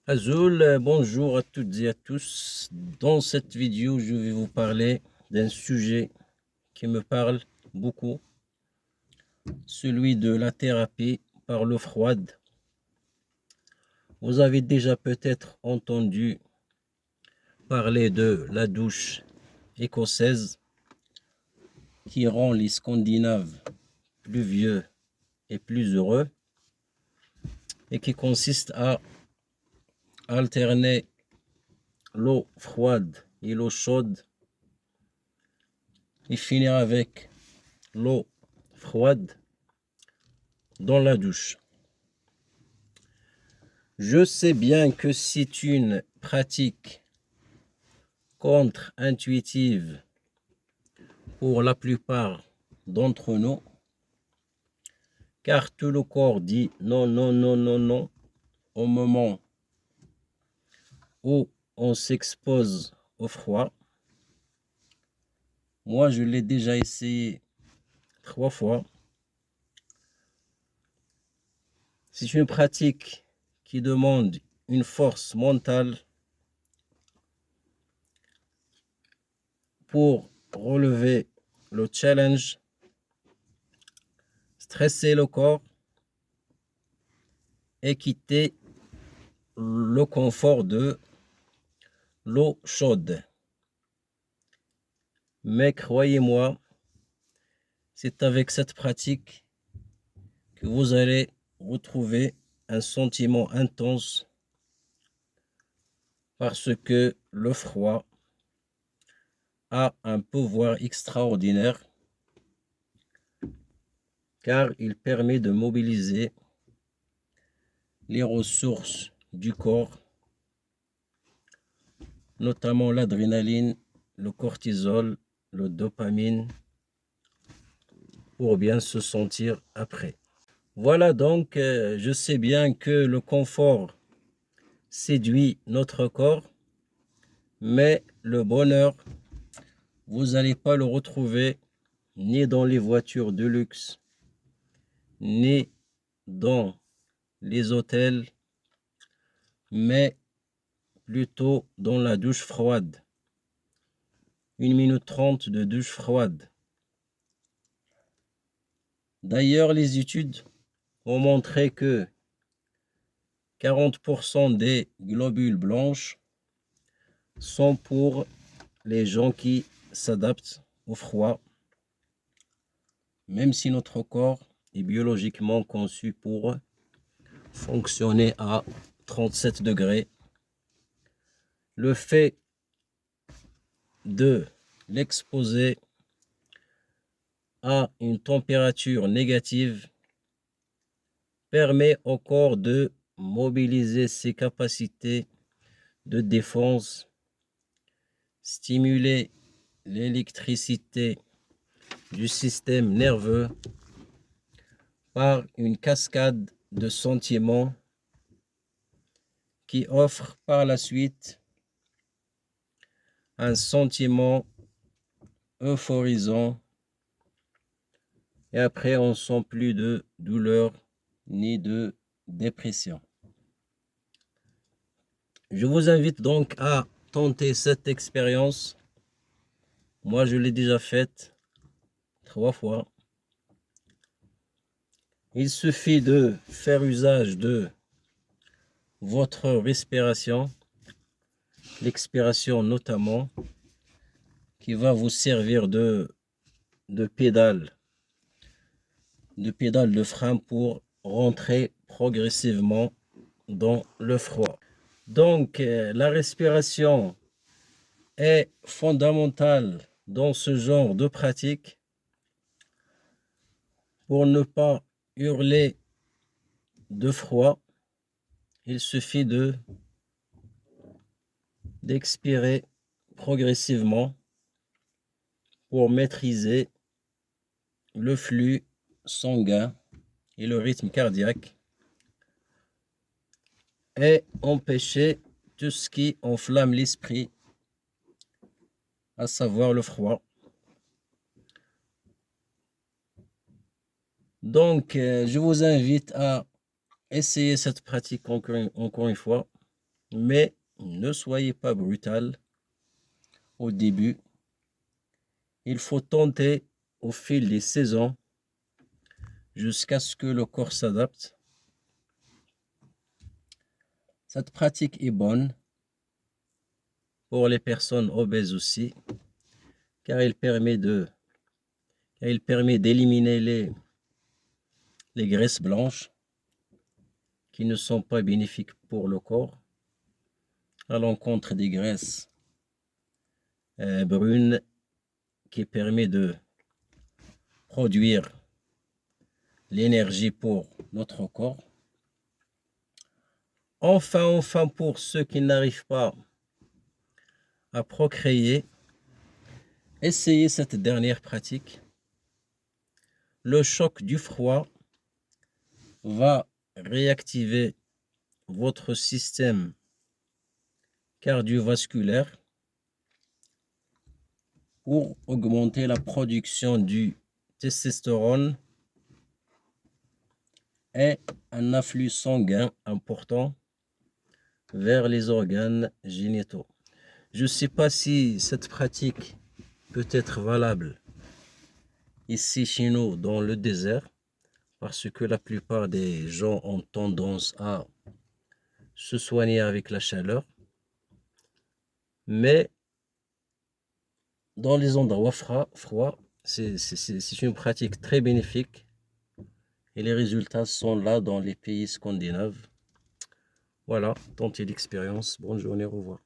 Azul, bonjour à toutes et à tous. Dans cette vidéo, je vais vous parler d'un sujet qui me parle beaucoup, celui de la thérapie par l'eau froide. Vous avez déjà peut-être entendu parler de la douche écossaise qui rend les Scandinaves plus vieux et plus heureux et qui consiste à alterner l'eau froide et l'eau chaude et finir avec l'eau froide dans la douche. Je sais bien que c'est une pratique contre-intuitive pour la plupart d'entre nous, car tout le corps dit non, non, non, non, non au moment où on s'expose au froid. Moi, je l'ai déjà essayé 3 fois. C'est une pratique qui demande une force mentale pour relever le challenge, stresser le corps et quitter le confort de l'eau chaude. Mais croyez-moi, c'est avec cette pratique que vous allez retrouver un sentiment intense parce que le froid a un pouvoir extraordinaire car il permet de mobiliser les ressources du corps, notamment l'adrénaline, le cortisol, le dopamine, pour bien se sentir après. Voilà donc, je sais bien que le confort séduit notre corps, mais le bonheur, vous n'allez pas le retrouver ni dans les voitures de luxe, ni dans les hôtels, mais plutôt dans la douche froide. 1 minute 30 de douche froide. D'ailleurs, les études ont montré que 40% des globules blanches sont pour les gens qui s'adaptent au froid, même si notre corps est biologiquement conçu pour fonctionner à 37 degrés. Le fait de l'exposer à une température négative permet au corps de mobiliser ses capacités de défense, stimuler l'électricité du système nerveux par une cascade de sentiments qui offre par la suite un sentiment euphorisant et après on ne sent plus de douleur ni de dépression. Je vous invite donc à tenter cette expérience. Moi, je l'ai déjà faite 3 fois. Il suffit de faire usage de votre respiration, l'expiration notamment, qui va vous servir de pédale, de frein pour rentrer progressivement dans le froid. Donc, la respiration est fondamentale dans ce genre de pratique pour ne pas hurler de froid. Il suffit d'expirer progressivement pour maîtriser le flux sanguin et le rythme cardiaque et empêcher tout ce qui enflamme l'esprit, à savoir le froid. Donc, je vous invite à essayer cette pratique encore une fois. mais ne soyez pas brutal au début. Il faut tenter au fil des saisons jusqu'à ce que le corps s'adapte. Cette pratique est bonne pour les personnes obèses aussi, car il permet d'éliminer les graisses blanches qui ne sont pas bénéfiques pour le corps, à l'encontre des graisses brunes qui permet de produire l'énergie pour notre corps. Enfin, pour ceux qui n'arrivent pas à procréer, essayez cette dernière pratique. Le choc du froid va réactiver votre système cardiovasculaire pour augmenter la production du testostérone et un afflux sanguin important vers les organes génitaux. Je ne sais pas si cette pratique peut être valable ici chez nous dans le désert, parce que la plupart des gens ont tendance à se soigner avec la chaleur. Mais dans les endroits froids, c'est une pratique très bénéfique et les résultats sont là dans les pays scandinaves. Voilà, tentez l'expérience. Bonne journée, au revoir.